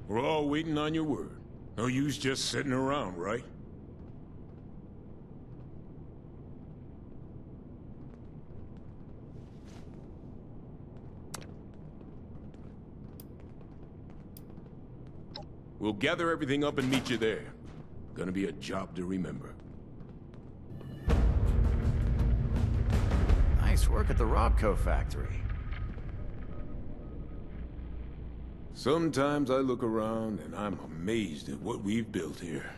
We're all waiting on your word. No use just sitting around, right? We'll gather everything up and meet you there. Gonna be a job to remember. Nice work at the Robco factory. Sometimes I look around and I'm amazed at what we've built here.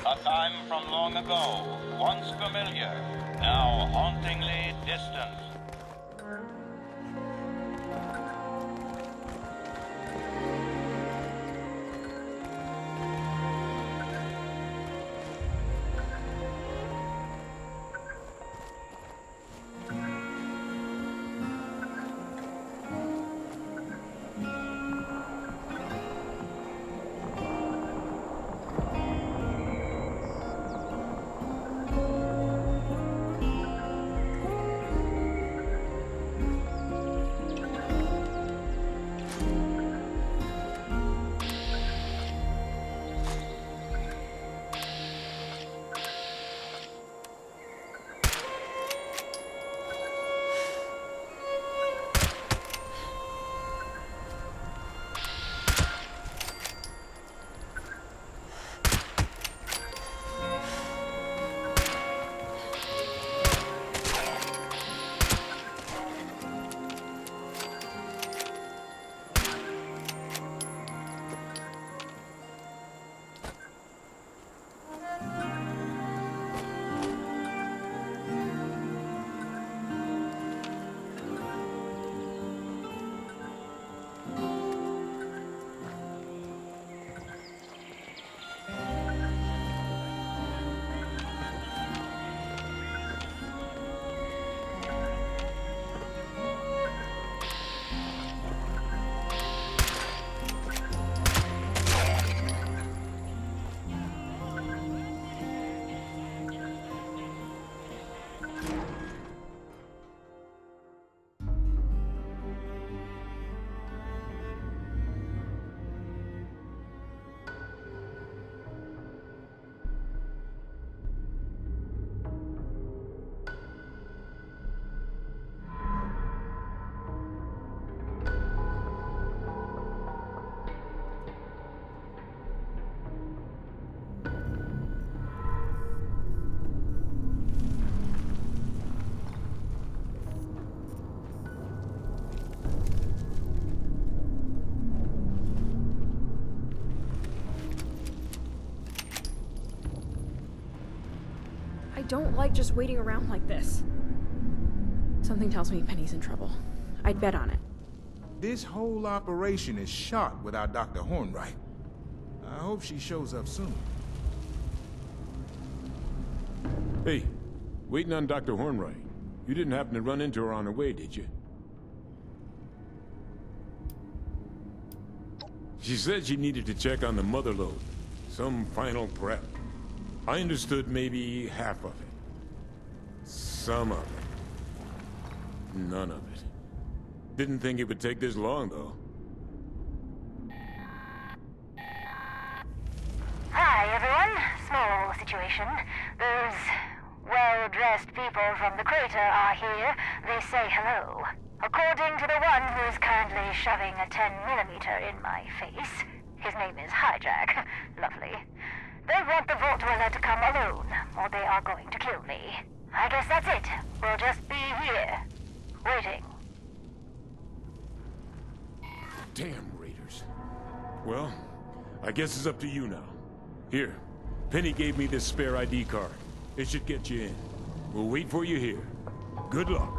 A time from long ago, once familiar, now hauntingly distant. don't like just waiting around like this. Something tells me Penny's in trouble. I'd bet on it. This whole operation is shot without Dr. Hornwright. I hope she shows up soon. Hey, waiting on Dr. Hornwright. You didn't happen to run into her on her way, did you? She said she needed to check on the mother load. Some final prep. I understood maybe half of it. Some of it. None of it. Didn't think it would take this long, though. Hi, everyone. Small situation. Those well-dressed people from the crater are here. They say hello. According to the one who is currently shoving a 10mm in my face, his name is Hijack. Lovely. They want the Vault Dweller to come alone, or they are going to kill me. I guess that's it. We'll just be here, waiting. Damn Raiders. Well, I guess it's up to you now. Here, Penny gave me this spare ID card. It should get you in. We'll wait for you here. Good luck.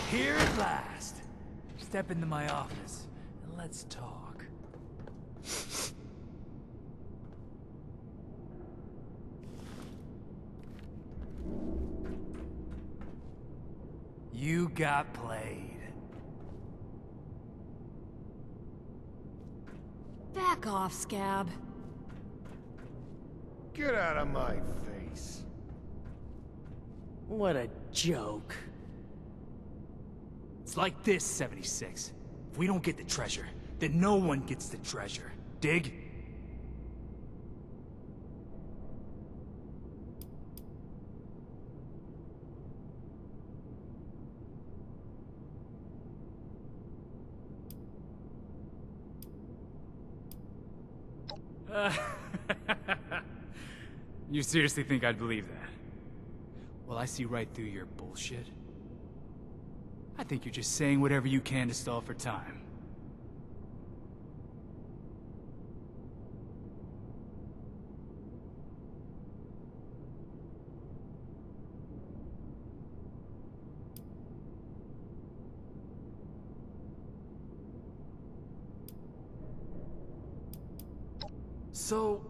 Here at last. Step into my office, and let's talk. You got played. Back off, Scab. Get out of my face. What a joke. It's like this, 76. If we don't get the treasure, then no one gets the treasure. Dig? You seriously think I'd believe that? Well, I see right through your bullshit. I think you're just saying whatever you can to stall for time. So,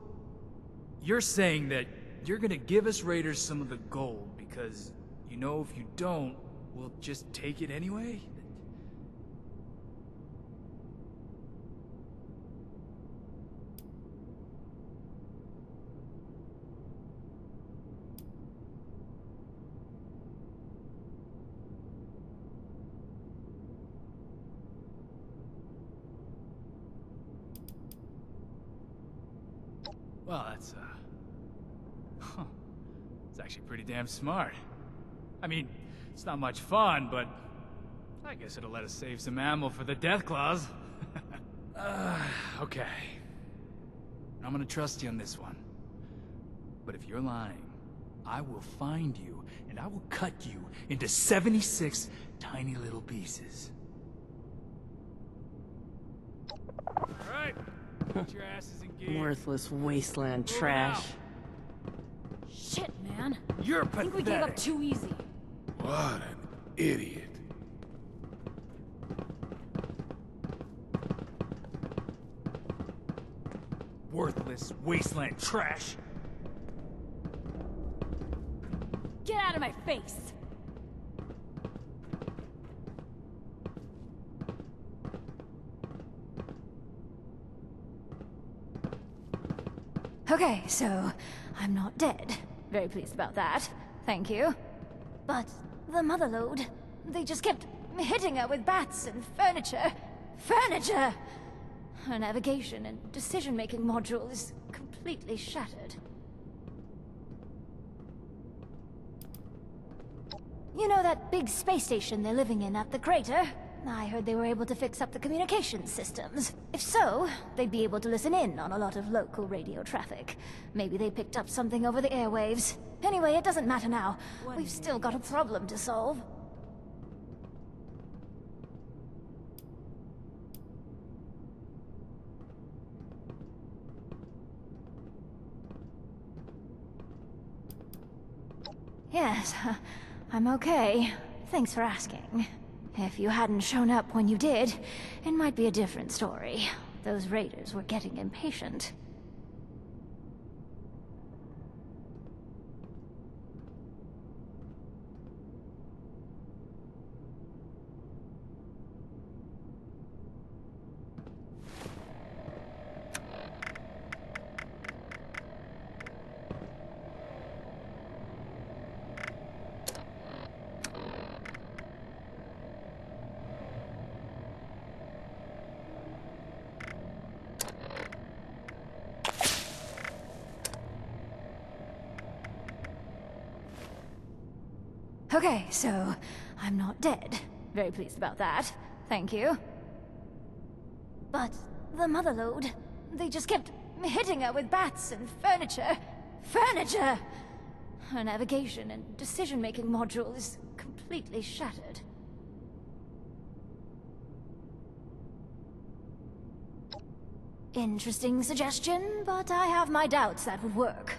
you're saying that you're gonna give us raiders some of the gold because, you know, if you don't, we'll just take it anyway? Well, that's, it's actually pretty damn smart. I mean, it's not much fun, but I guess it'll let us save some ammo for the death claws. Okay. I'm gonna trust you on this one. But if you're lying, I will find you, and I will cut you into 76 tiny little pieces. All right. Get your asses in gear. Worthless wasteland trash. Shit, man. You're I think we pathetic. gave up too easy. What an idiot. Worthless wasteland trash. Get out of my face! Okay, so I'm not dead. Very pleased about that. Thank you. But the motherlode, they just kept hitting her with bats and furniture. Furniture! Her navigation and decision-making module is completely shattered. You know that big space station they're living in at the crater? I heard they were able to fix up the communications systems. If so, they'd be able to listen in on a lot of local radio traffic. Maybe they picked up something over the airwaves. Anyway, it doesn't matter now. We've still got a problem to solve. Yes, I'm okay. Thanks for asking. If you hadn't shown up when you did, it might be a different story. Those raiders were getting impatient. Okay, so I'm not dead. Very pleased about that. Thank you. But the motherlode, they just kept hitting her with bats and furniture. Furniture! Her navigation and decision-making module is completely shattered. Interesting suggestion, but I have my doubts that would work.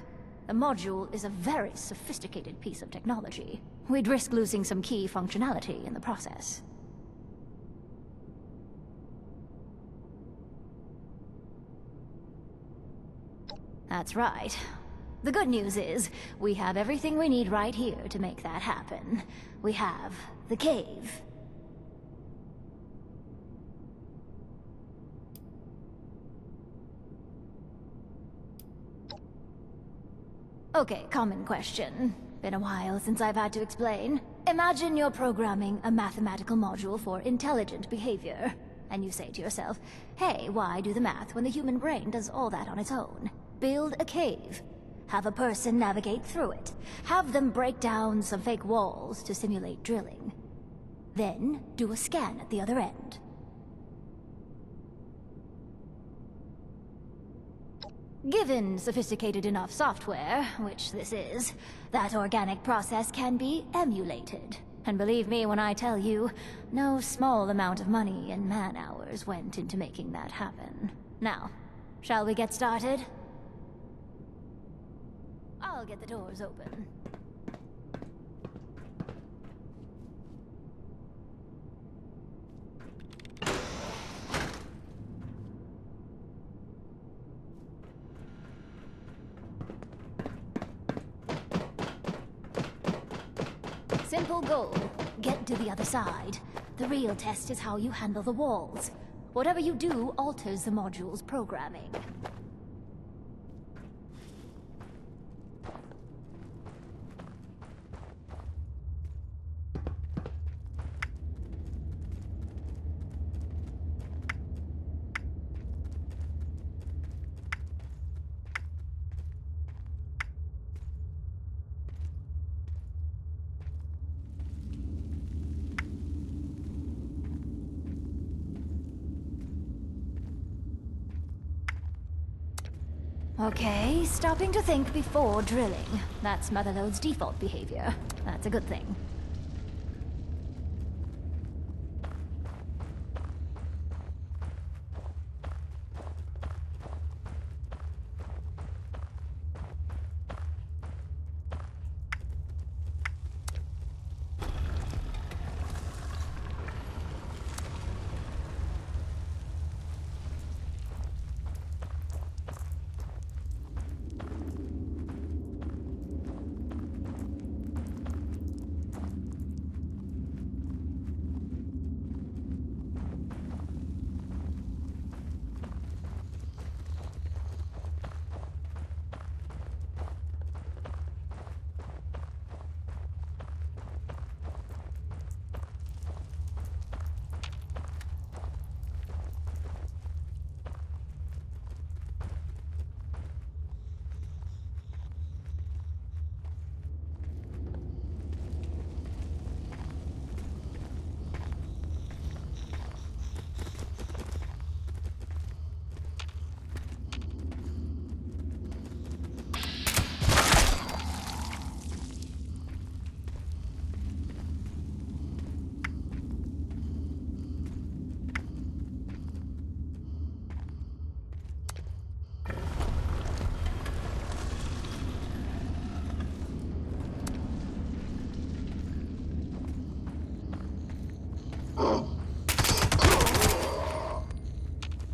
The module is a very sophisticated piece of technology. We'd risk losing some key functionality in the process. That's right. The good news is, we have everything we need right here to make that happen. We have the cave. Okay, common question. Been a while since I've had to explain. Imagine you're programming a mathematical module for intelligent behavior. And you say to yourself, hey, why do the math when the human brain does all that on its own? Build a cave. Have a person navigate through it. Have them break down some fake walls to simulate drilling. Then, do a scan at the other end. Given sophisticated enough software, which this is, that organic process can be emulated. And believe me when I tell you, no small amount of money and man-hours went into making that happen. Now, shall we get started? I'll get the doors open. Simple goal. Get to the other side. The real test is how you handle the walls. Whatever you do alters the module's programming. Okay, stopping to think before drilling. That's Motherlode's default behavior. That's a good thing.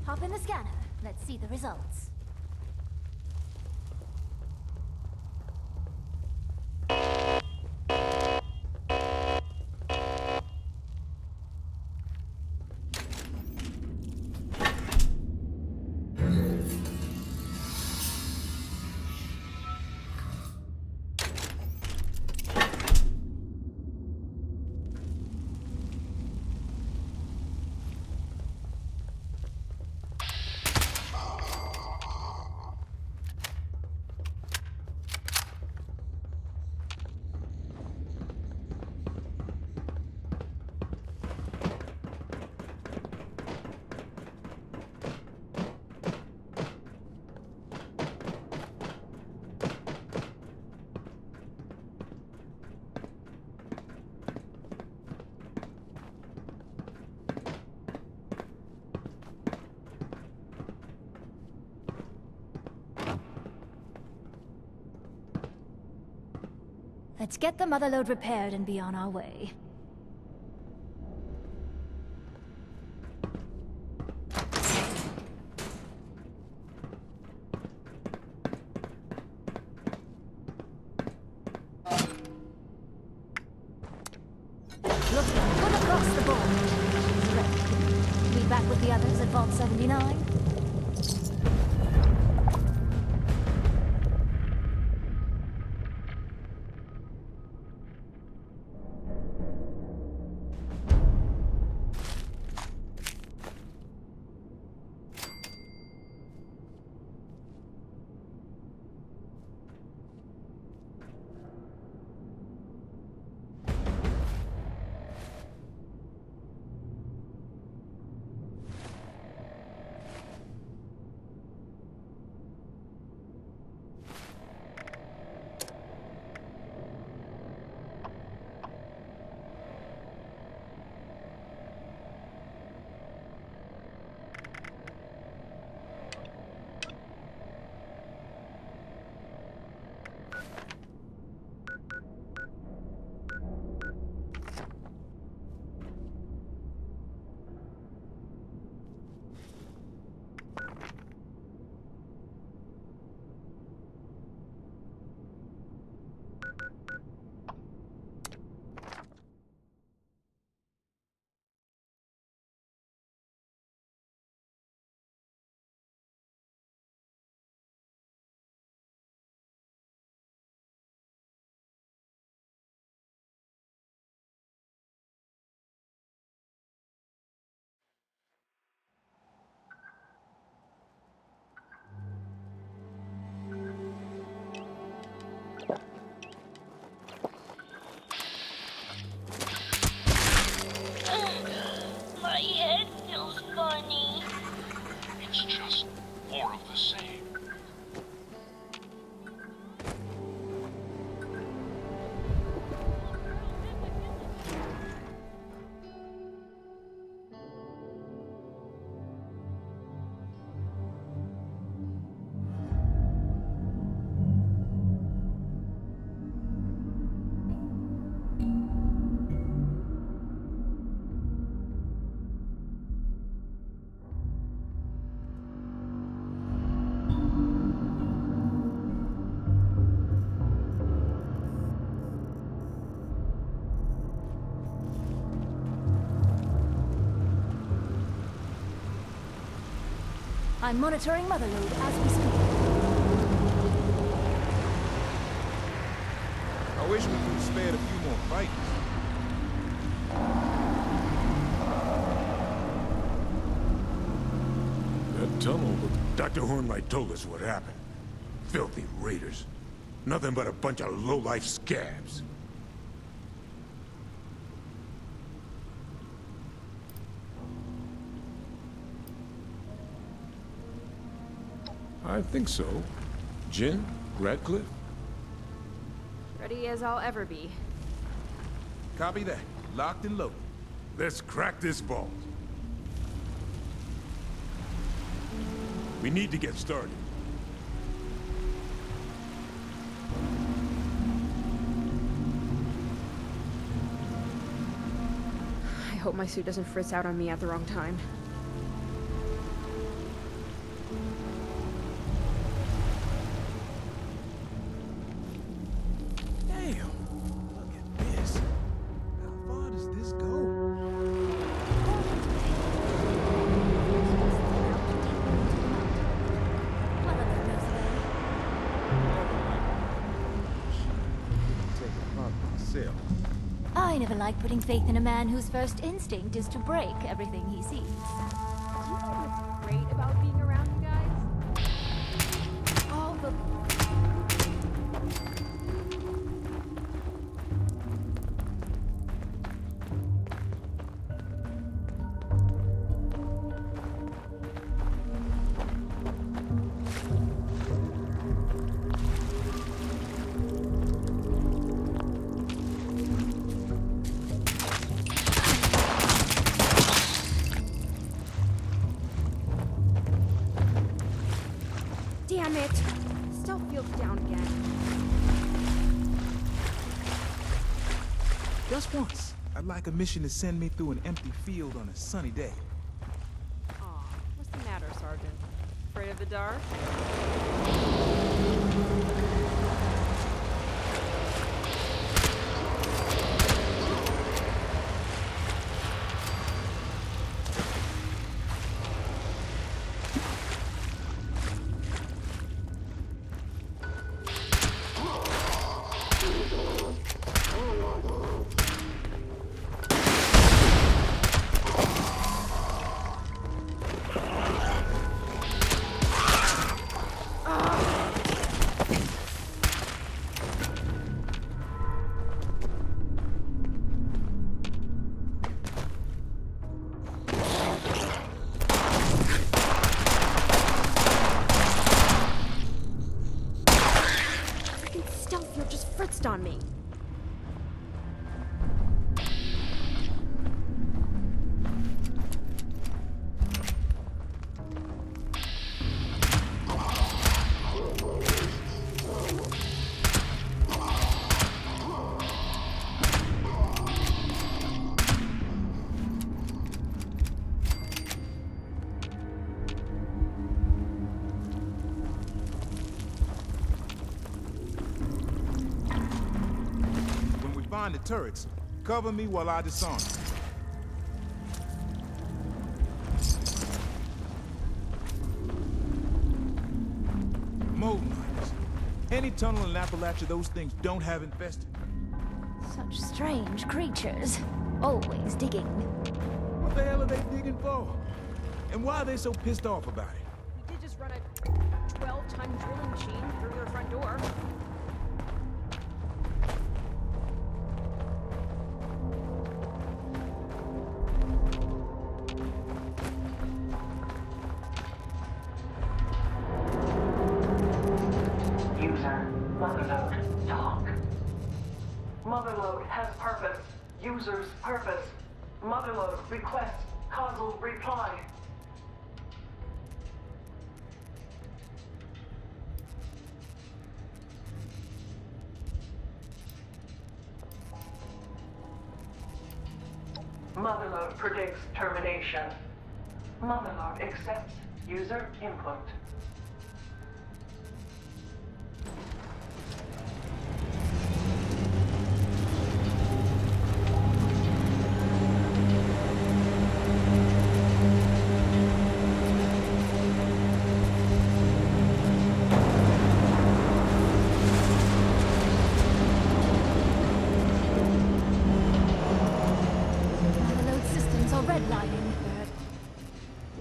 Hop in the scanner. Let's see the results. Let's get the Motherlode repaired and be on our way. it's just more of the same. I'm monitoring Motherlode as we speak. I wish we could have spared a few more fights. That tunnel, Dr. Hornwright told us what happened. Filthy raiders. Nothing but a bunch of low-life scabs. I think so. Jin? Radcliffe? Ready as I'll ever be. Copy that. Locked and loaded. Let's crack this vault. We need to get started. I hope my suit doesn't fritz out on me at the wrong time. Damn! Look at this. How far does this go? Motherlode knows the way. Take a part myself. I never like putting faith in a man whose first instinct is to break everything he sees. Do you know what's great about being around you guys? All the... Damn it! Stealth field's down again. Just once. I'd like a mission to send me through an empty field on a sunny day. Aw, what's the matter, Sergeant? Afraid of the dark? Stealth field just fritzed on me. When we find the turrets, cover me while I disarm. Mold miners. Any tunnel in Appalachia those things don't have infested. Such strange creatures. Always digging. What the hell are they digging for? And why are they so pissed off about it? We did just run a 12-ton drilling machine through their front door. Motherload has purpose. User's purpose. Motherload request causal reply. Motherload predicts termination. Motherload accepts user input.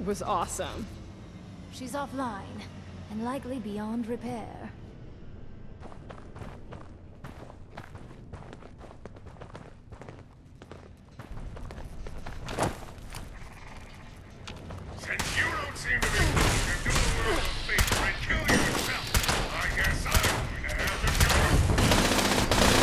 Was awesome. She's offline, and likely beyond repair. Since you don't seem to be willing to do a little favor and kill yourself, I guess I'm going to have to do it.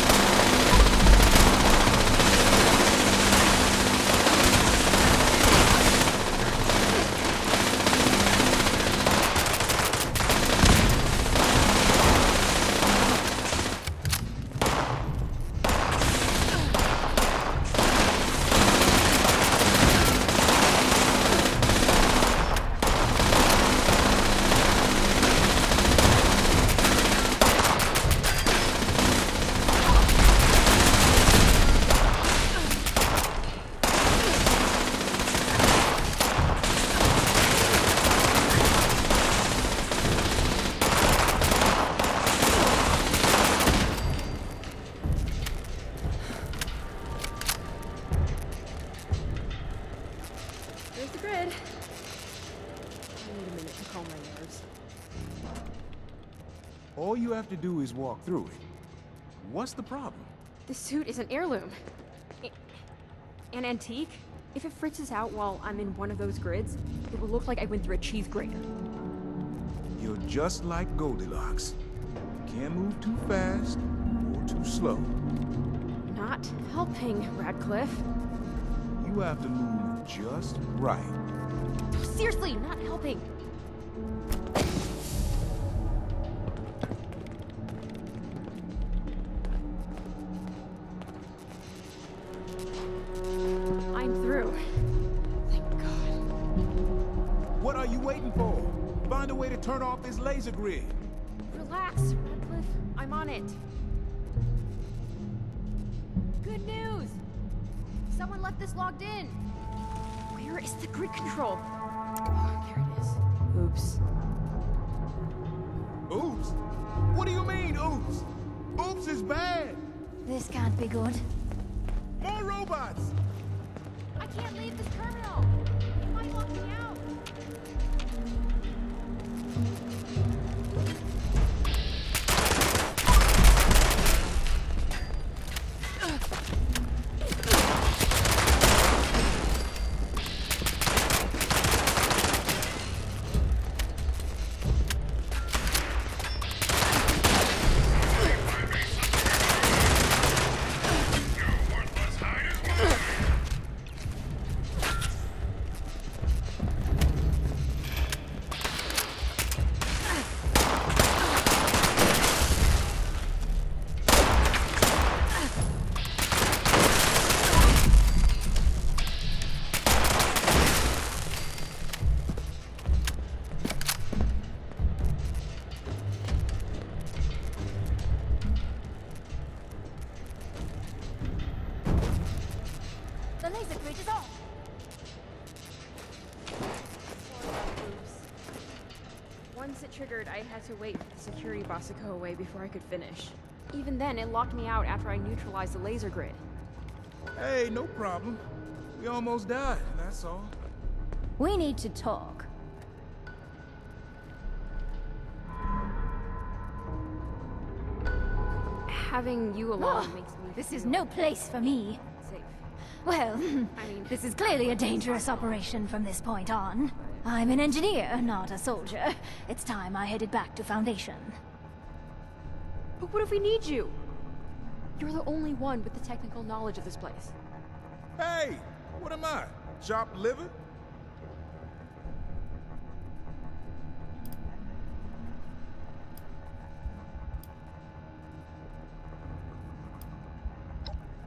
There's the grid. I need a minute to calm my nerves. All you have to do is walk through it. What's the problem? This suit is an heirloom. An antique? If it fritzes out while I'm in one of those grids, it will look like I went through a cheese grater. You're just like Goldilocks. You can't move too fast or too slow. Not helping, Radcliffe. You have to move just right. Seriously, not helping. I'm through. Thank God. What are you waiting for? Find a way to turn off this laser grid. Relax, Radcliffe. I'm on it. Good news! Someone left this logged in. Where is the grid control? Oh, there it is. Oops. Oops? What do you mean, oops? Oops is bad. This can't be good. More robots! I can't leave this terminal. It might lock me out. The laser grid is off. Once it triggered, I had to wait for the security boss to go away before I could finish. Even then, it locked me out after I neutralized the laser grid. Hey, no problem. We almost died, that's all. We need to talk. Having you along makes me This is feel no place for me. safe. Well, I mean, this is clearly a dangerous operation from this point on. I'm an engineer, not a soldier. It's time I headed back to Foundation. but what if we need you? You're the only one with the technical knowledge of this place. Hey, what am I? Chopped liver?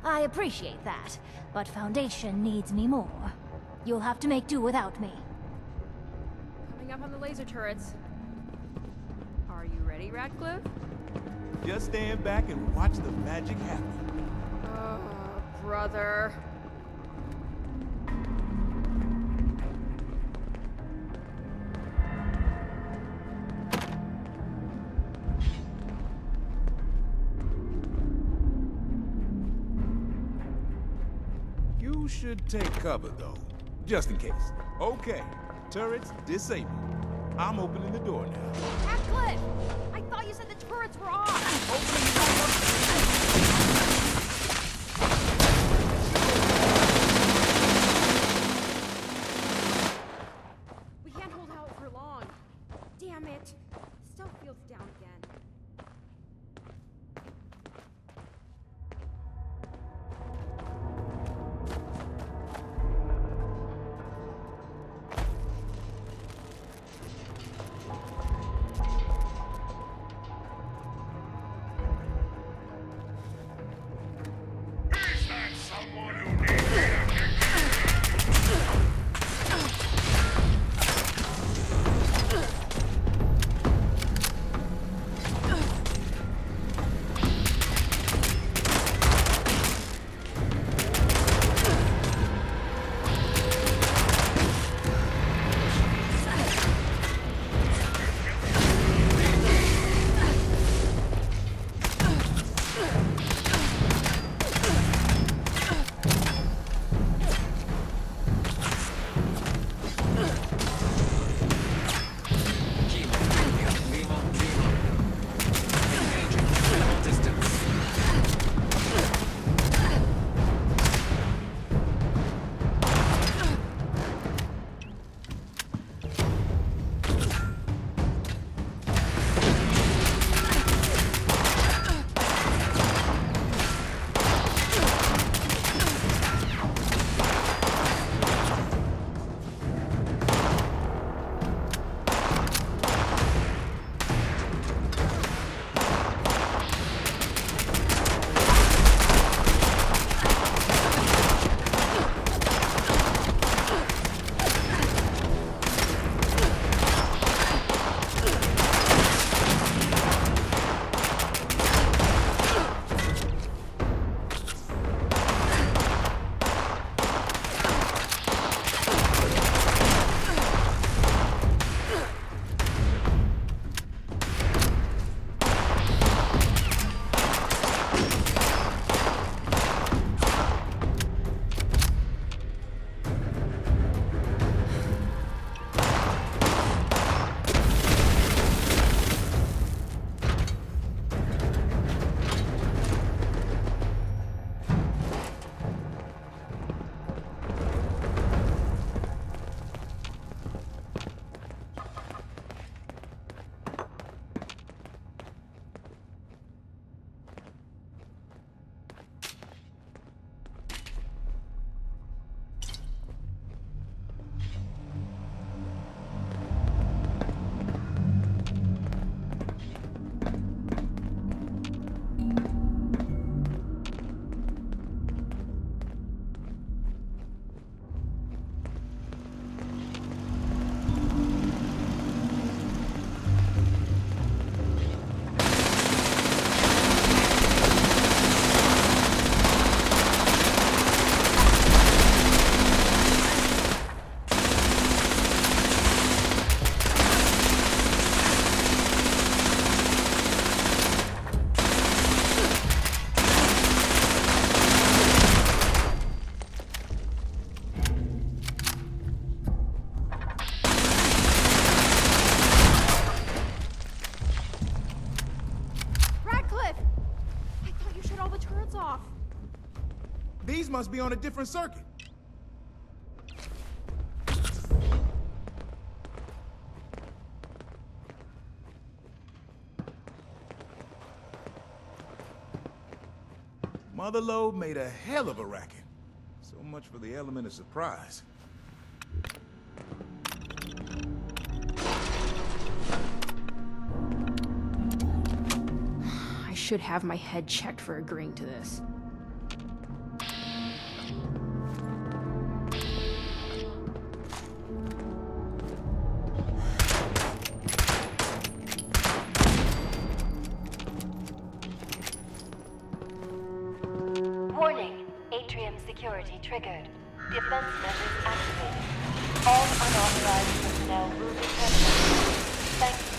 I appreciate that, but Foundation needs me more. You'll have to make do without me. Coming up on the laser turrets. Are you ready, Radcliffe? Just stand back and watch the magic happen. Oh, brother. You should take cover, though, just in case. Okay, turrets disabled. I'm opening the door now. Radcliffe! I thought you said the turrets were off! We can't hold out for long. Damn it. Stuff feels down again. Is that someone who needs me? These must be on a different circuit. Motherlode made a hell of a racket. So much for the element of surprise. I should have my head checked for agreeing to this. Warning. Atrium security triggered. Defense measures activated. All unauthorized personnel will be terminated. Thank you.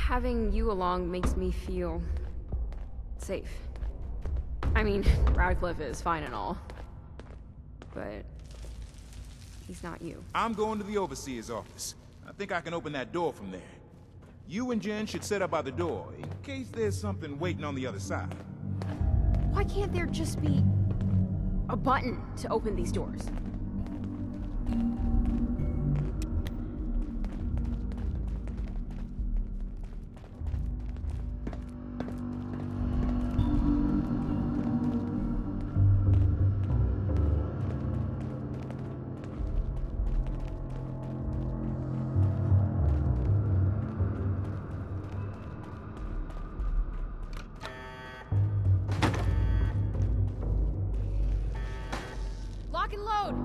Having you along makes me feel safe. I mean, Radcliffe is fine and all, but he's not you. I'm going to the Overseer's office. I think I can open that door from there. You and Jen should set up by the door, in case there's something waiting on the other side. Why can't there just be a button to open these doors? Lock and load!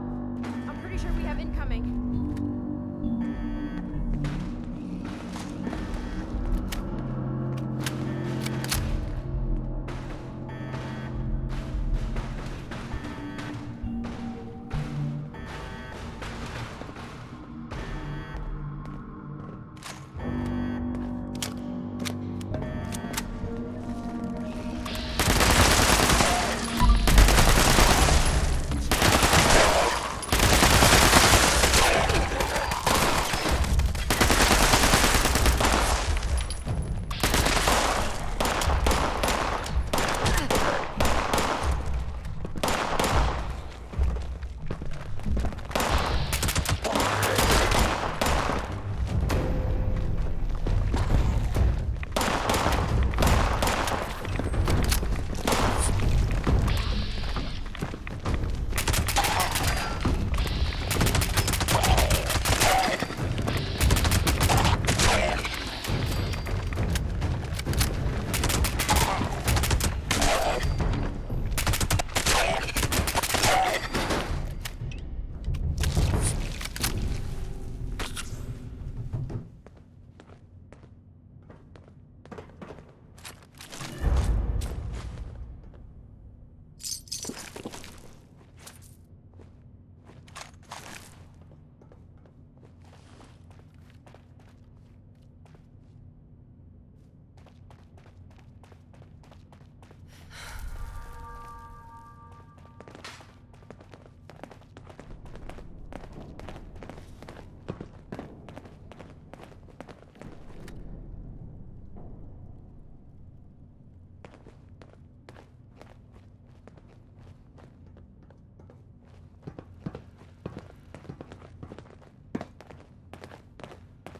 I'm pretty sure we have incoming.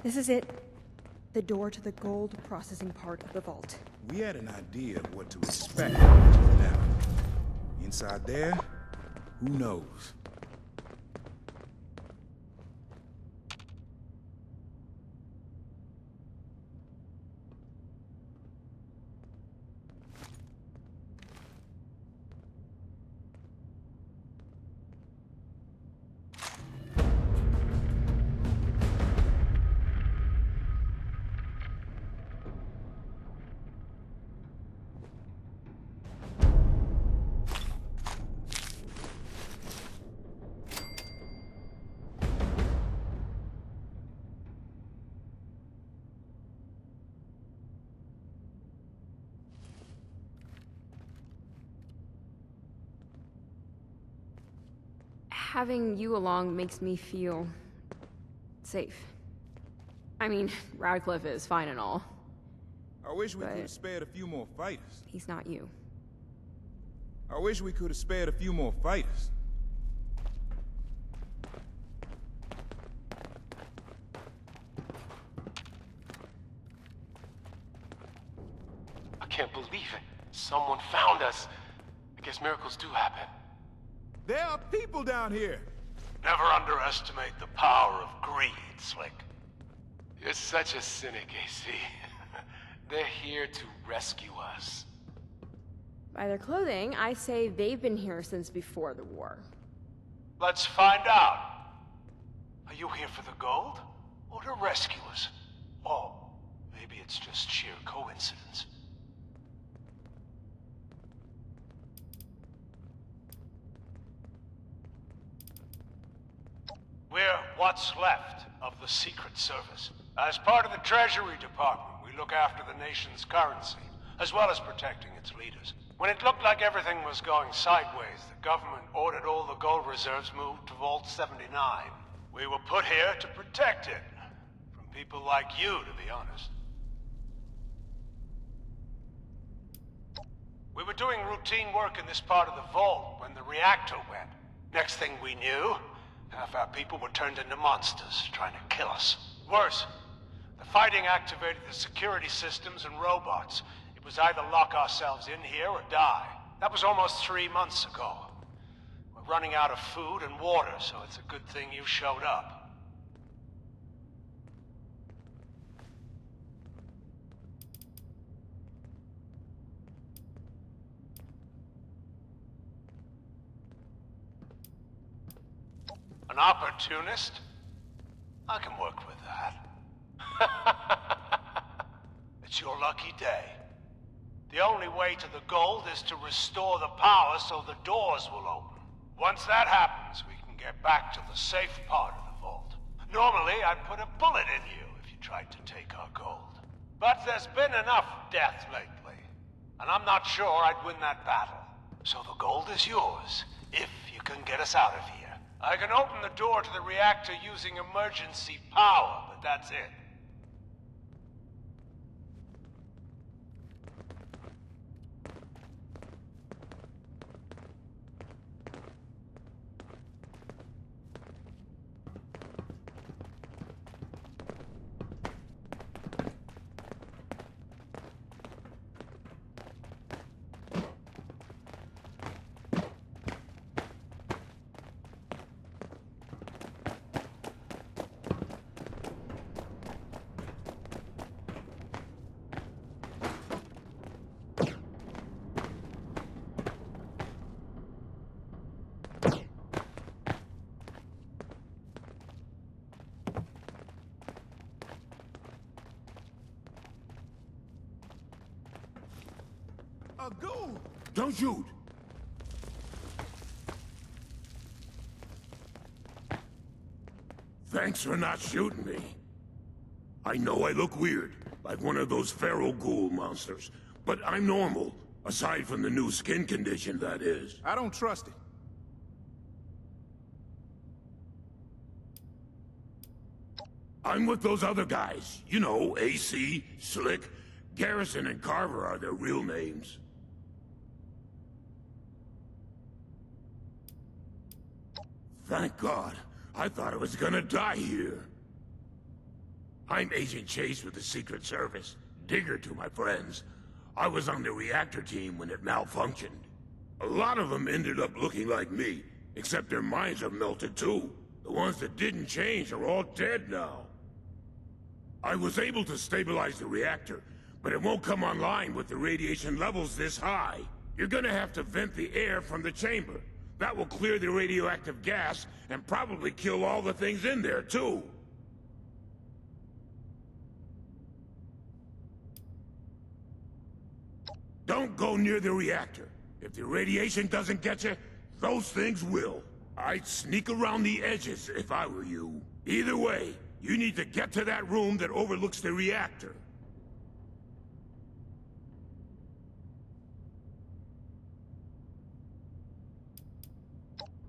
This is it. The door to the gold processing part of the vault. We had an idea of what to expect. Now, inside there, who knows? Having you along makes me feel safe. I mean, Radcliffe is fine and all, I wish we but could have spared a few more fighters. he's not you. I wish we could have spared a few more fighters. I can't believe it. Someone found us. I guess miracles do happen. There are people down here! Never underestimate the power of greed, Slick. You're such a cynic, AC. They're here to rescue us. By their clothing, I say they've been here since before the war. Let's find out. Are you here for the gold? Or to rescue us? Oh, maybe it's just sheer coincidence. We're what's left of the Secret Service. As part of the Treasury Department, we look after the nation's currency, as well as protecting its leaders. When it looked like everything was going sideways, the government ordered all the gold reserves moved to Vault 79. We were put here to protect it. From people like you, to be honest. We were doing routine work in this part of the vault when the reactor went. Next thing we knew, half our people were turned into monsters, trying to kill us. Worse, the fighting activated the security systems and robots. It was either lock ourselves in here or die. That was almost 3 months ago. We're running out of food and water, so it's a good thing you showed up. An opportunist? I can work with that. It's your lucky day. The only way to the gold is to restore the power so the doors will open. Once that happens, we can get back to the safe part of the vault. Normally, I'd put a bullet in you if you tried to take our gold. But there's been enough death lately, and I'm not sure I'd win that battle. So the gold is yours, if you can get us out of here. I can open the door to the reactor using emergency power, but that's it. Go! Don't shoot! Thanks for not shooting me. I know I look weird, like one of those feral ghoul monsters, but I'm normal, aside from the new skin condition, that is. I don't trust it. I'm with those other guys. You know, AC, Slick, Garrison, and Carver are their real names. Thank God. I thought I was gonna die here. I'm Agent Chase with the Secret Service. Digger to my friends. I was on the reactor team when it malfunctioned. A lot of them ended up looking like me, except their minds have melted too. The ones that didn't change are all dead now. I was able to stabilize the reactor, but it won't come online with the radiation levels this high. You're gonna have to vent the air from the chamber. That will clear the radioactive gas and probably kill all the things in there, too. Don't go near the reactor. If the radiation doesn't get you, those things will. I'd sneak around the edges if I were you. Either way, you need to get to that room that overlooks the reactor.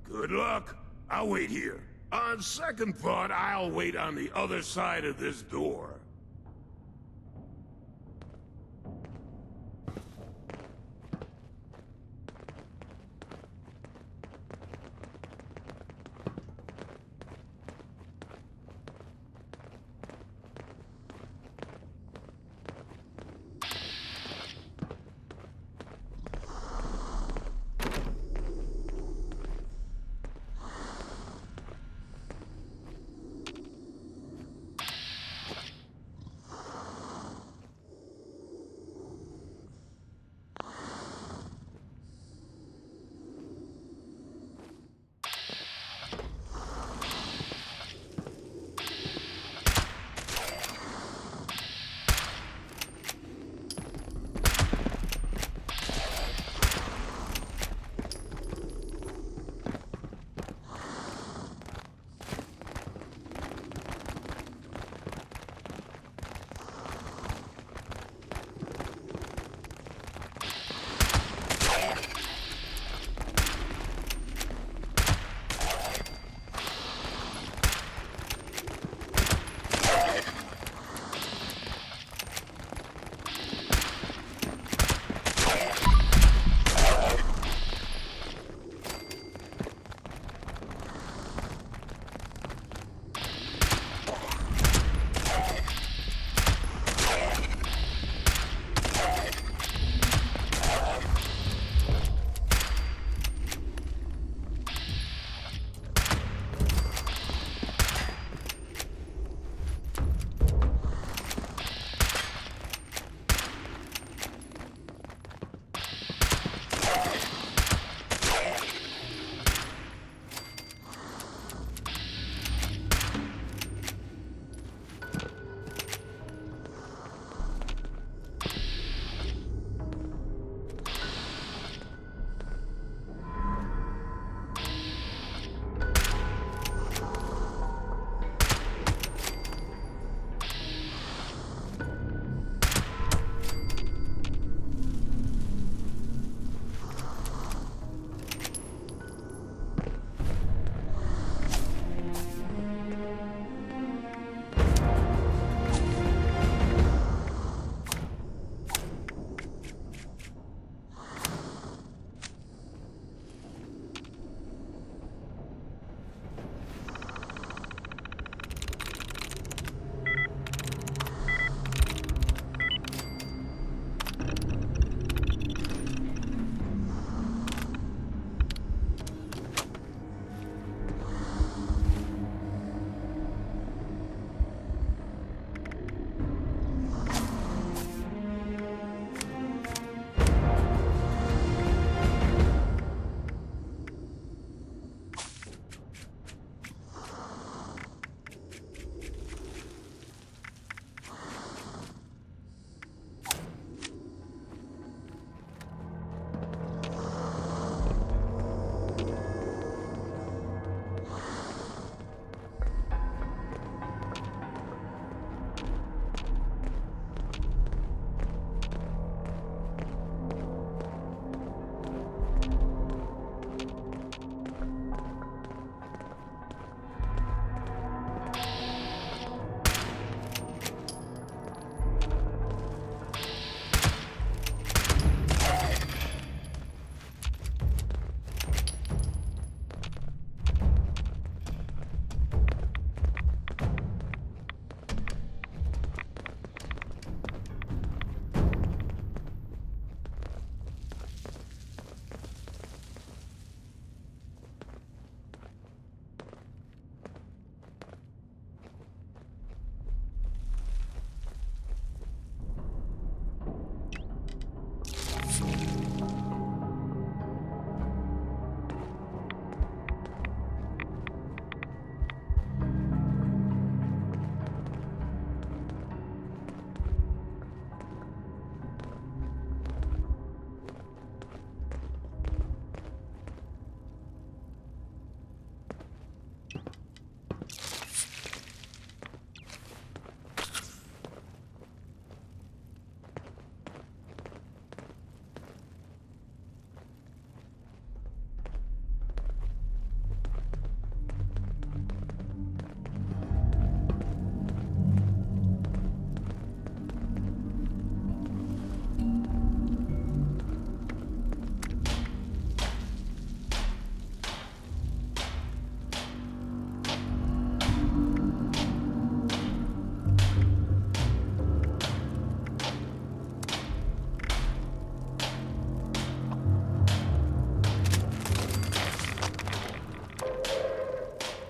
Good luck. I'll wait here. On second thought, I'll wait on the other side of this door.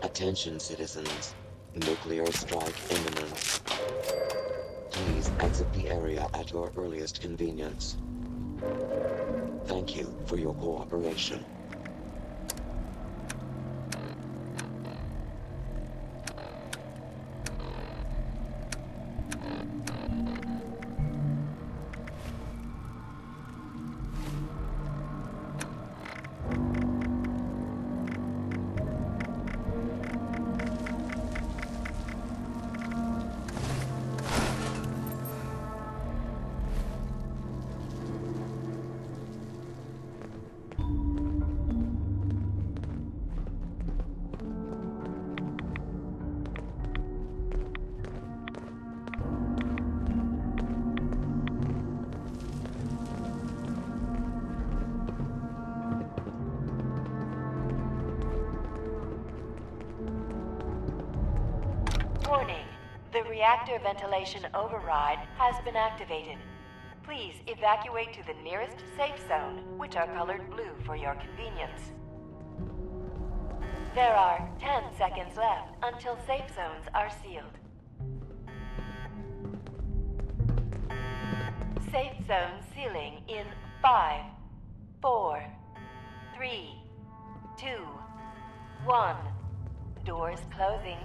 Attention citizens, nuclear strike imminent. Please exit the area at your earliest convenience. Thank you for your cooperation. Warning. The reactor ventilation override has been activated. Please evacuate to the nearest safe zone, which are colored blue for your convenience. There are 10 seconds left until safe zones are sealed. Safe zone sealing in 5, 4, 3, 2, 1. Doors closing.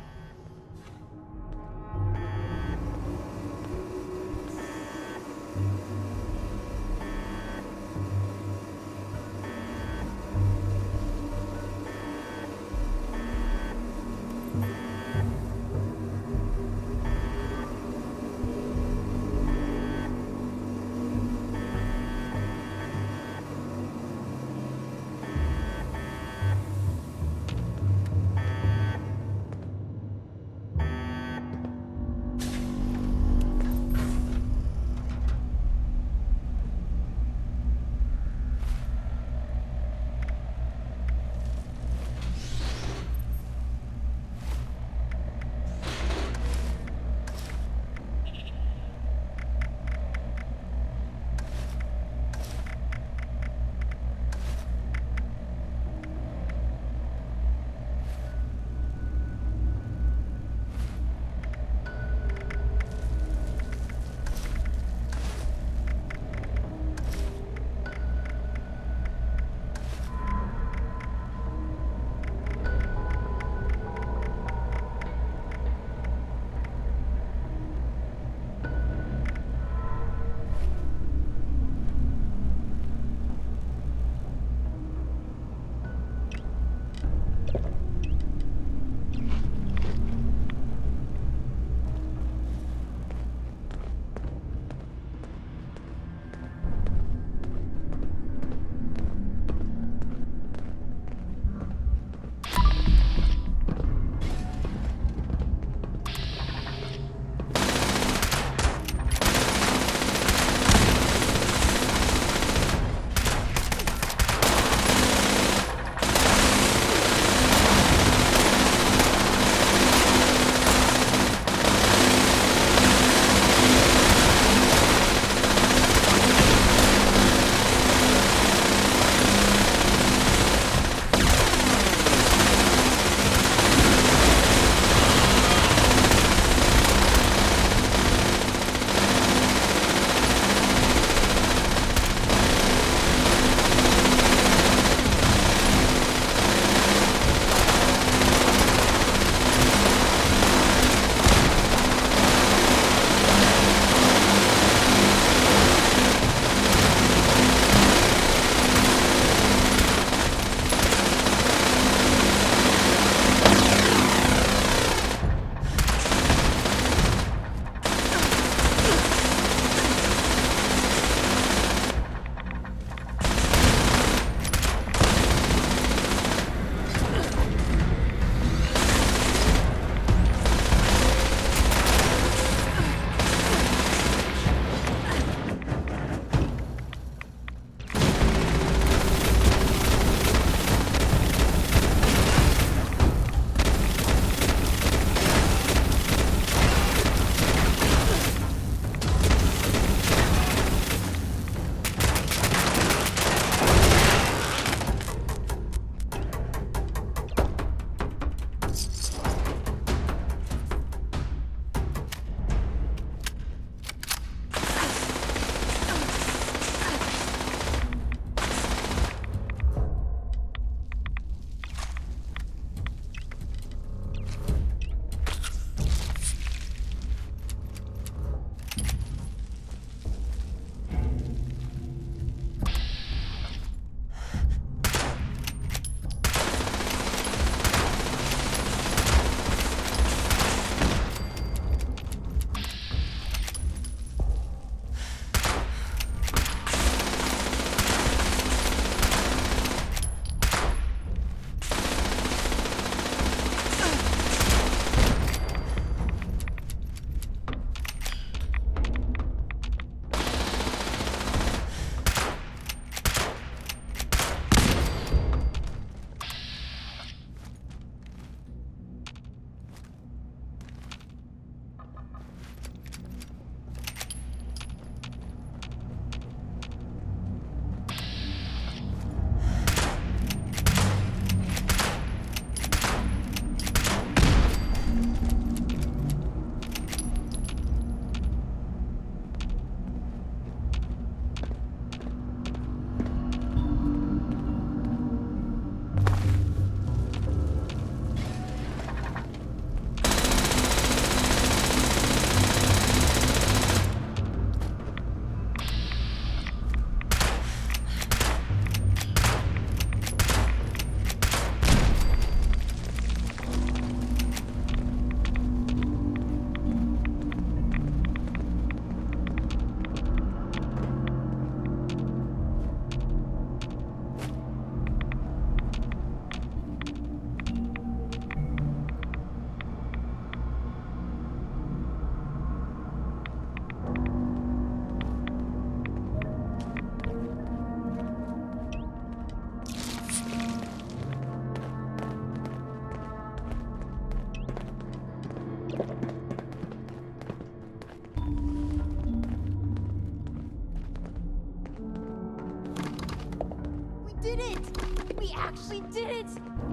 did it! We actually did it!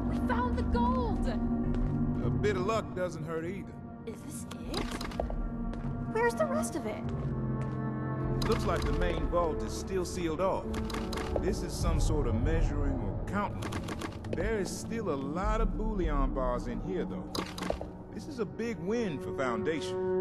We found the gold! A bit of luck doesn't hurt either. Is this it? Where's the rest of it? Looks like the main vault is still sealed off. This is some sort of measuring or counting. There is still a lot of bullion bars in here, though. This is a big win for Foundation.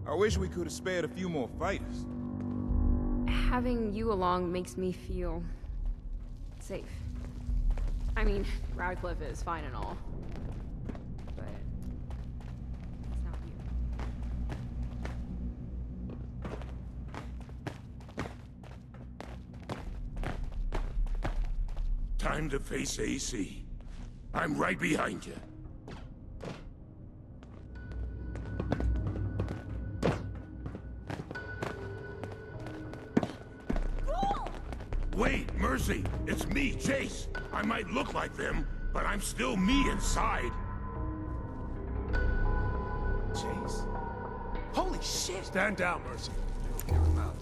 I wish we could have spared a few more fighters. Having you along makes me feel safe. I mean, Radcliffe is fine and all, but it's not you. Time to face AC. I'm right behind you. Wait, Mercy! It's me, Chase! I might look like them, but I'm still me inside. Chase? Holy shit! Stand down, Mercy. You'll hear him out.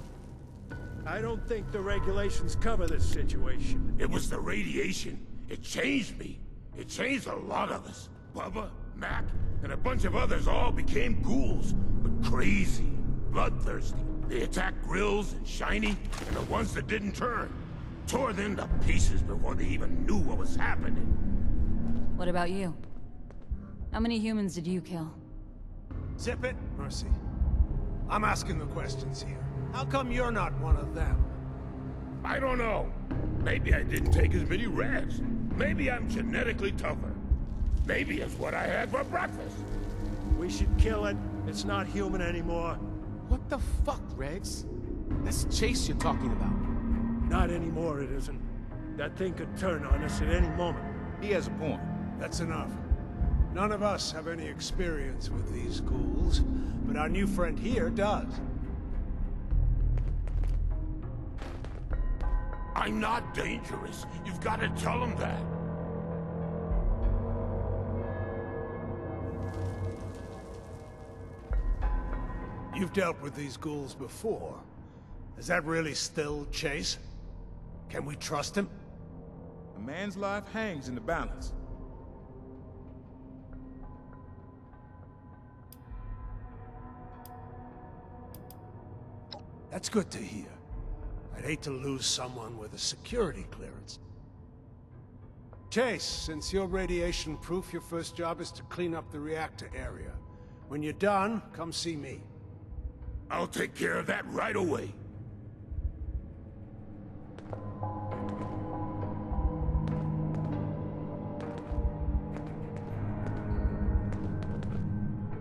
I don't think the regulations cover this situation. It was the radiation. It changed me. It changed a lot of us. Bubba, Mac, and a bunch of others all became ghouls, but crazy, bloodthirsty. They attacked Grills and Shiny, and the ones that didn't turn. Tore them to pieces before they even knew what was happening. What about you? How many humans did you kill? Zip it, Mercy. I'm asking the questions here. How come you're not one of them? I don't know. Maybe I didn't take as many reds. Maybe I'm genetically tougher. Maybe it's what I had for breakfast. We should kill it. It's not human anymore. What the fuck, Rex? That's Chase you're talking about. Not anymore, it isn't. That thing could turn on us at any moment. He has a point. That's enough. None of us have any experience with these ghouls, but our new friend here does. I'm not dangerous. You've got to tell him that. You've dealt with these ghouls before. Is that really still Chase? Can we trust him? A man's life hangs in the balance. That's good to hear. I'd hate to lose someone with a security clearance. Chase, since you're radiation-proof, your first job is to clean up the reactor area. When you're done, come see me. I'll take care of that right away.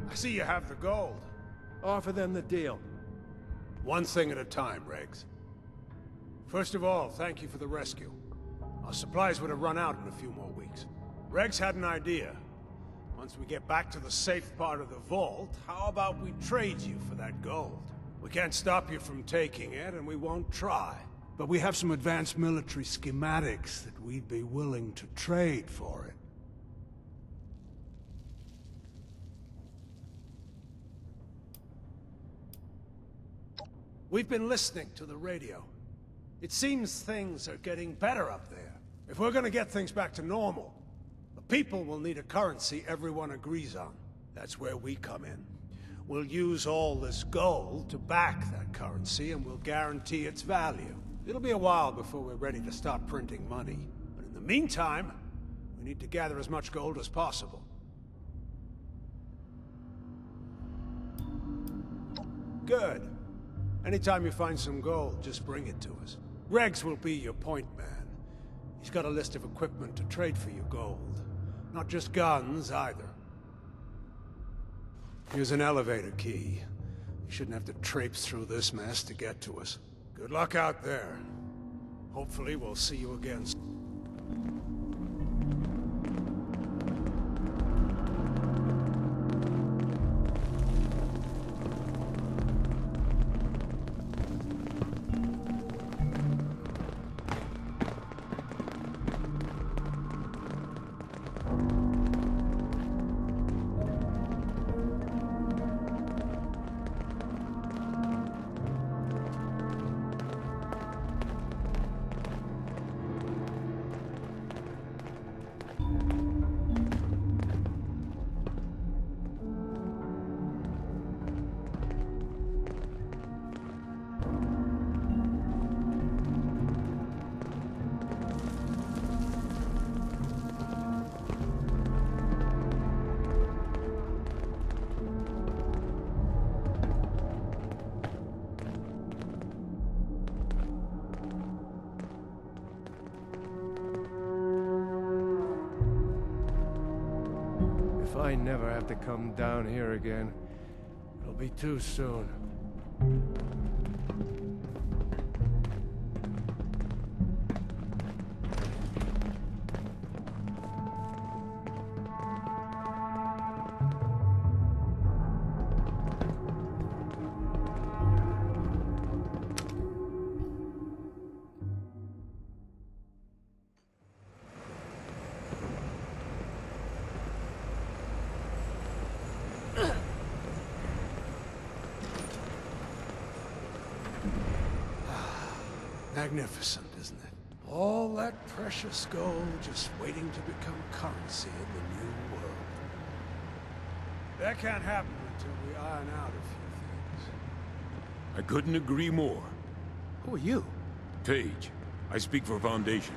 I see you have the gold. Offer them the deal. One thing at a time, Regs. First of all, thank you for the rescue. Our supplies would have run out in a few more weeks. Regs had an idea. Once we get back to the safe part of the vault, how about we trade you for that gold? We can't stop you from taking it, and we won't try. But we have some advanced military schematics that we'd be willing to trade for it. We've been listening to the radio. It seems things are getting better up there. If we're gonna get things back to normal, the people will need a currency everyone agrees on. That's where we come in. We'll use all this gold to back that currency, and we'll guarantee its value. It'll be a while before we're ready to start printing money. But in the meantime, we need to gather as much gold as possible. Good. Anytime you find some gold, just bring it to us. Regs will be your point man. He's got a list of equipment to trade for your gold. Not just guns, either. Here's an elevator key. You shouldn't have to traipse through this mess to get to us. Good luck out there. Hopefully we'll see you again soon. If I never have to come down here again, it'll be too soon. Magnificent, isn't it? All that precious gold just waiting to become currency in the new world. That can't happen until we iron out a few things. I couldn't agree more. Who are you? Page. I speak for Foundation.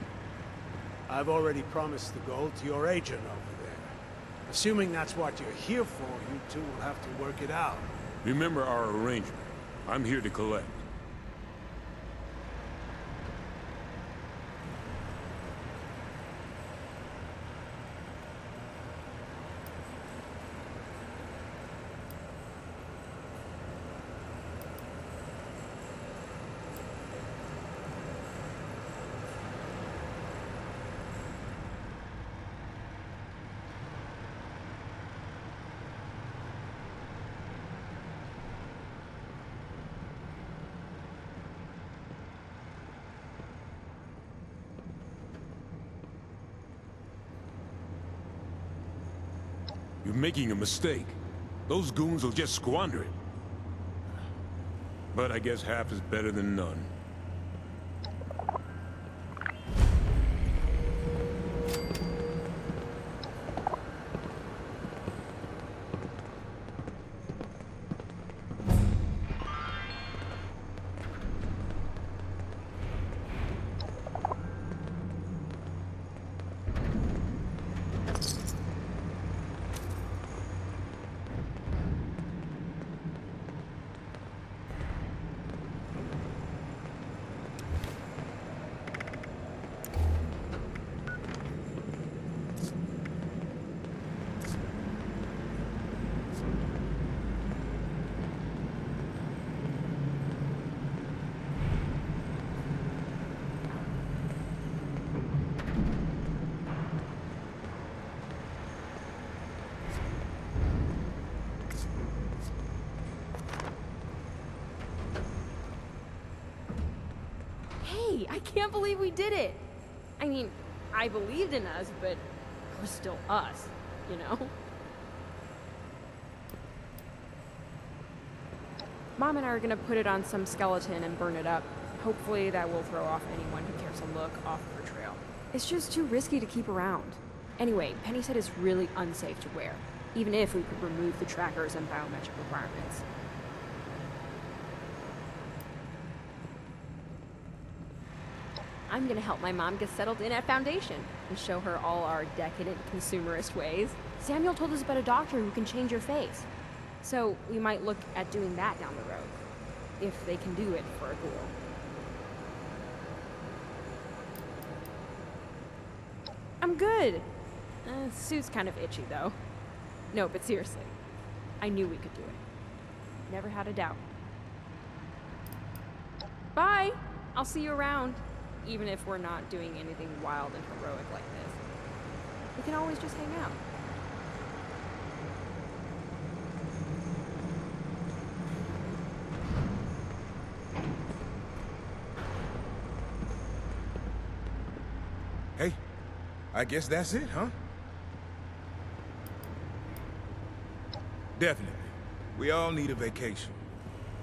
I've already promised the gold to your agent over there. Assuming that's what you're here for, you two will have to work it out. Remember our arrangement. I'm here to collect. You're making a mistake. Those goons will just squander it. But I guess half is better than none. I can't believe we did it! I mean, I believed in us, but we're still us, you know? Mom and I are gonna put it on some skeleton and burn it up. Hopefully that will throw off anyone who cares to look off the trail. It's just too risky to keep around. Anyway, Penny said it's really unsafe to wear, even if we could remove the trackers and biometric requirements. I'm gonna help my mom get settled in at Foundation and show her all our decadent consumerist ways. Samuel told us about a doctor who can change your face. So we might look at doing that down the road. If they can do it for a ghoul. I'm good. Suit's kind of itchy, though. No, but seriously. I knew we could do it. Never had a doubt. Bye! I'll see you around. Even if we're not doing anything wild and heroic like this. We can always just hang out. Hey, I guess that's it, huh? Definitely. We all need a vacation.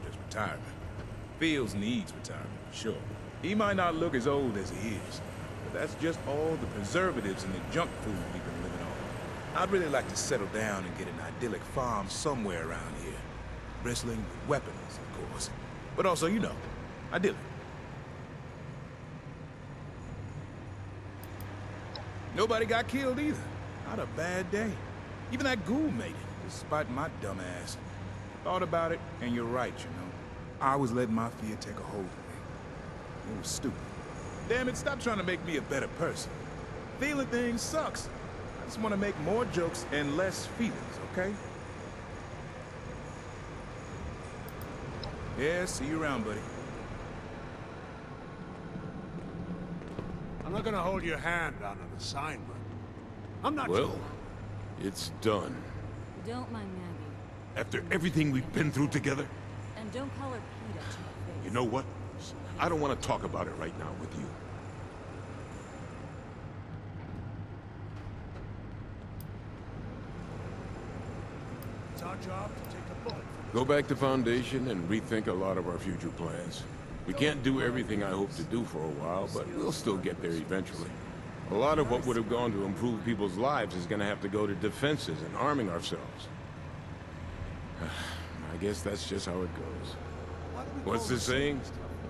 Just retirement. Fields needs retirement, sure. He might not look as old as he is, but that's just all the preservatives and the junk food we've been living on. I'd really like to settle down and get an idyllic farm somewhere around here. Bristling with weapons, of course. But also, you know, idyllic. Nobody got killed either. Not a bad day. Even that ghoul made it, despite my dumb ass. Thought about it, and you're right, you know. I was letting my fear take a hold of me. It was stupid. Damn it, stop trying to make me a better person. Feeling things sucks. I just want to make more jokes and less feelings, okay? Yeah, see you around, buddy. I'm not gonna hold your hand on an assignment. I'm not Well, it's done. Don't mind Maggie. After everything we've been through together? And don't call her Peter to my face. You know what? I don't want to talk about it right now with you. It's our job to take a bullet. Go back to Foundation and rethink a lot of our future plans. We can't do everything I hope to do for a while, but we'll still get there eventually. A lot of what would have gone to improve people's lives is gonna have to go to defenses and arming ourselves. I guess that's just how it goes. What's the saying?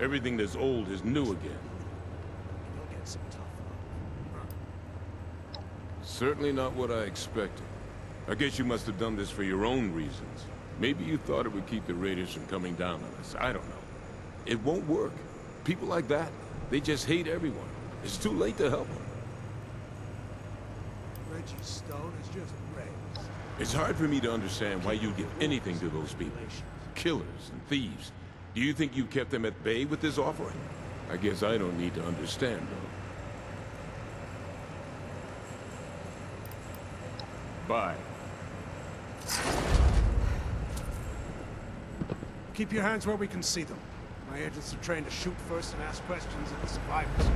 Everything that's old is new again. Certainly not what I expected. I guess you must have done this for your own reasons. Maybe you thought it would keep the raiders from coming down on us. I don't know. It won't work. People like that, they just hate everyone. It's too late to help them. Reggie Stone is just raised. It's hard for me to understand why you'd give anything to those people. Killers and thieves. Do you think you kept them at bay with this offering? I guess I don't need to understand, though. Bye. Keep your hands where we can see them. My agents are trained to shoot first and ask questions of the survivors.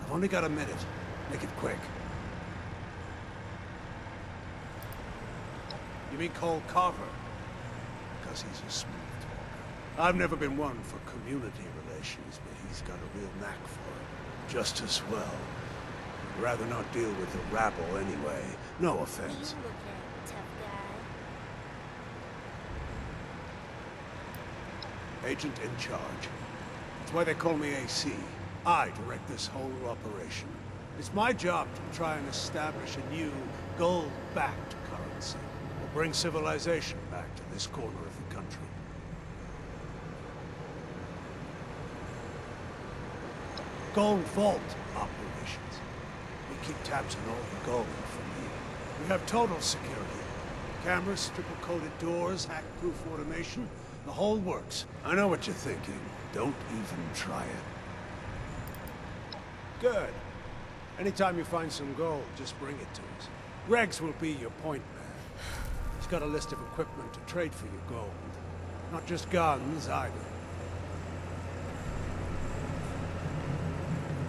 I've only got a minute. Make it quick. You mean Cole Carver? Because he's a smooth talker. I've never been one for community relations, but he's got a real knack for it. Just as well. I'd rather not deal with the rabble anyway. No offense. Agent in charge. That's why they call me AC. I direct this whole operation. It's my job to try and establish a new gold-backed currency. We'll bring civilization back to this corner of the country. Gold vault operations. We keep tabs on all the gold from here. We have total security. Cameras, triple-coated doors, hack-proof automation. The whole works. I know what you're thinking. Don't even try it. Good. Anytime you find some gold, just bring it to us. Regs will be your point man. He's got a list of equipment to trade for your gold. Not just guns, either.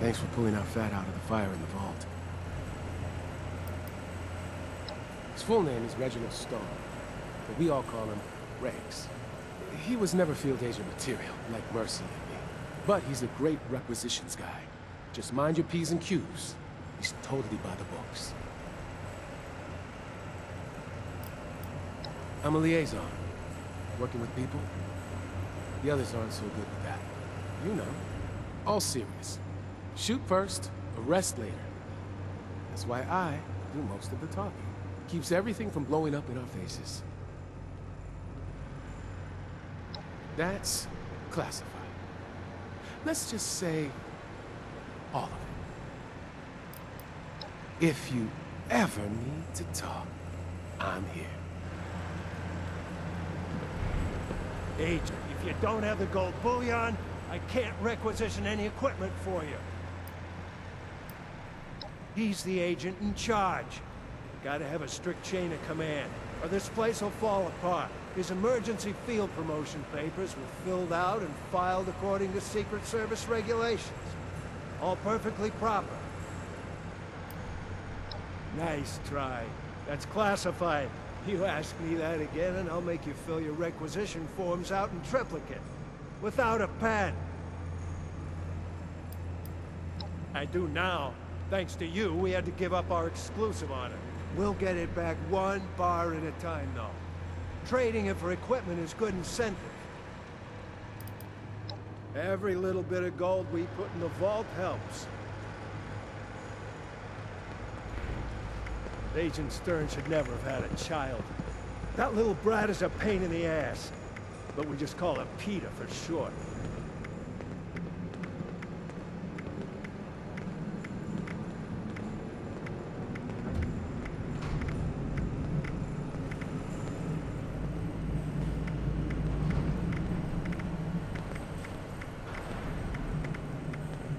Thanks for pulling our fat out of the fire in the vault. His full name is Reginald Stone, but we all call him Regs. He was never field agent material, like Mercy and me. But he's a great requisitions guy. Just mind your P's and Q's. He's totally by the books. I'm a liaison, working with people. The others aren't so good with that. You know, all serious. Shoot first, arrest later. That's why I do most of the talking. Keeps everything from blowing up in our faces. That's classified. Let's just say all of it. If you ever need to talk, I'm here. Agent, if you don't have the gold bullion, I can't requisition any equipment for you. He's the agent in charge. Gotta have a strict chain of command, or this place will fall apart. His emergency field promotion papers were filled out and filed according to Secret Service regulations. All perfectly proper. Nice try. That's classified. You ask me that again and I'll make you fill your requisition forms out in triplicate. Without a pen. I do now. Thanks to you, we had to give up our exclusive on it. We'll get it back one bar at a time, though. Trading it for equipment is good incentive. Every little bit of gold we put in the vault helps. Agent Stern should never have had a child. That little brat is a pain in the ass. But we just call her Peter for short.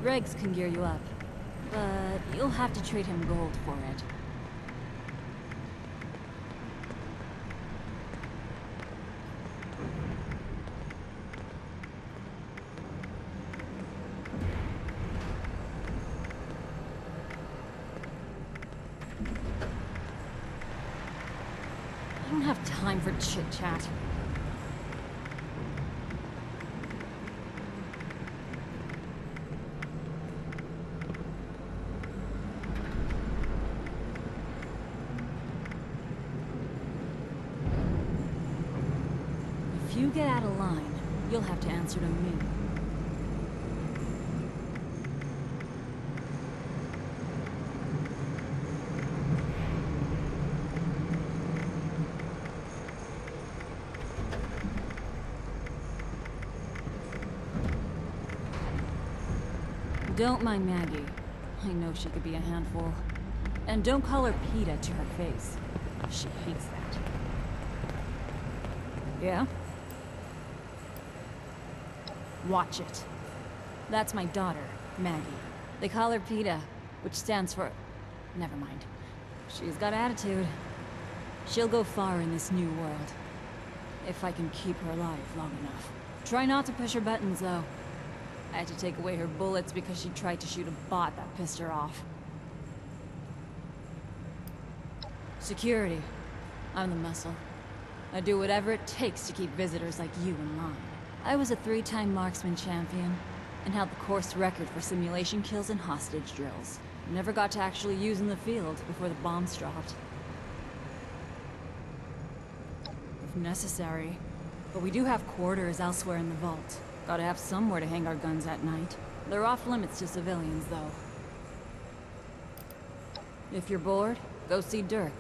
Regs can gear you up, but you'll have to trade him gold for it. I don't have time for chit-chat. If you get out of line, you'll have to answer to me. Don't mind Maggie. I know she could be a handful. And don't call her PETA to her face. She hates that. Yeah? Watch it. That's my daughter, Maggie. They call her PETA, which stands for... Never mind. She's got attitude. She'll go far in this new world. If I can keep her alive long enough. Try not to push her buttons, though. I had to take away her bullets because she tried to shoot a bot that pissed her off. Security. I'm the muscle. I do whatever it takes to keep visitors like you in line. I was a 3-time marksman champion, and held the course record for simulation kills and hostage drills. Never got to actually use in the field before the bombs dropped. If necessary. But we do have quarters elsewhere in the vault. Gotta have somewhere to hang our guns at night. They're off limits to civilians, though. If you're bored, go see Dirk.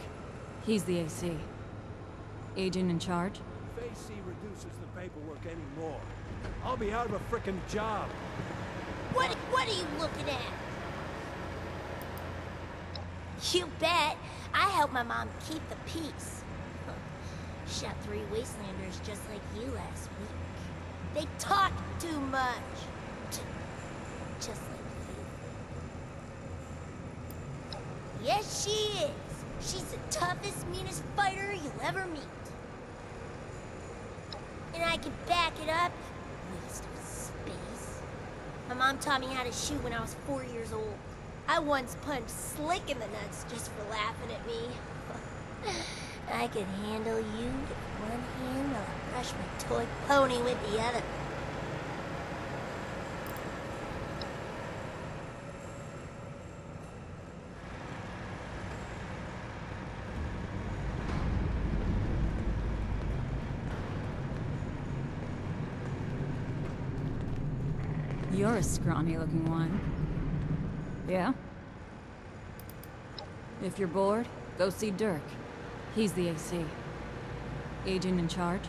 He's the AC. Agent in charge? If AC reduces the paperwork anymore, I'll be out of a frickin' job. What are you looking at? You bet. I help my mom keep the peace. Shot 3 Wastelanders just like you last week. They talk too much. Just like you. Yes, she is. She's the toughest, meanest fighter you'll ever meet. And I can back it up. Waste of space. My mom taught me how to shoot when I was 4 years old. I once punched Slick in the nuts just for laughing at me. I could handle you with one hand while I brush my toy pony with the other. You're a scrawny-looking one. Yeah? If you're bored, go see Dirk. He's the AC. Agent in charge.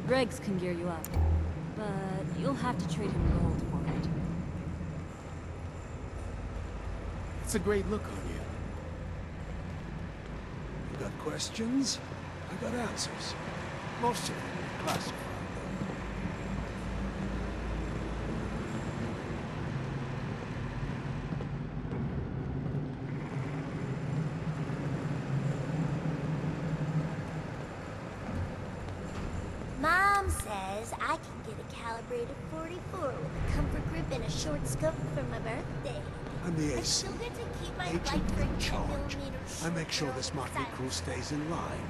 Greg's can gear you up, but you'll have to trade him gold for it. It's a great look on you. You got questions? I got answers. Most of them are classified. Mom says I can get a calibrated 44 with a comfort grip and a short scope for my birthday. I'm the I AC. still get to keep my Agent light for in charge. 10mm I make sure this motley crew stays in line.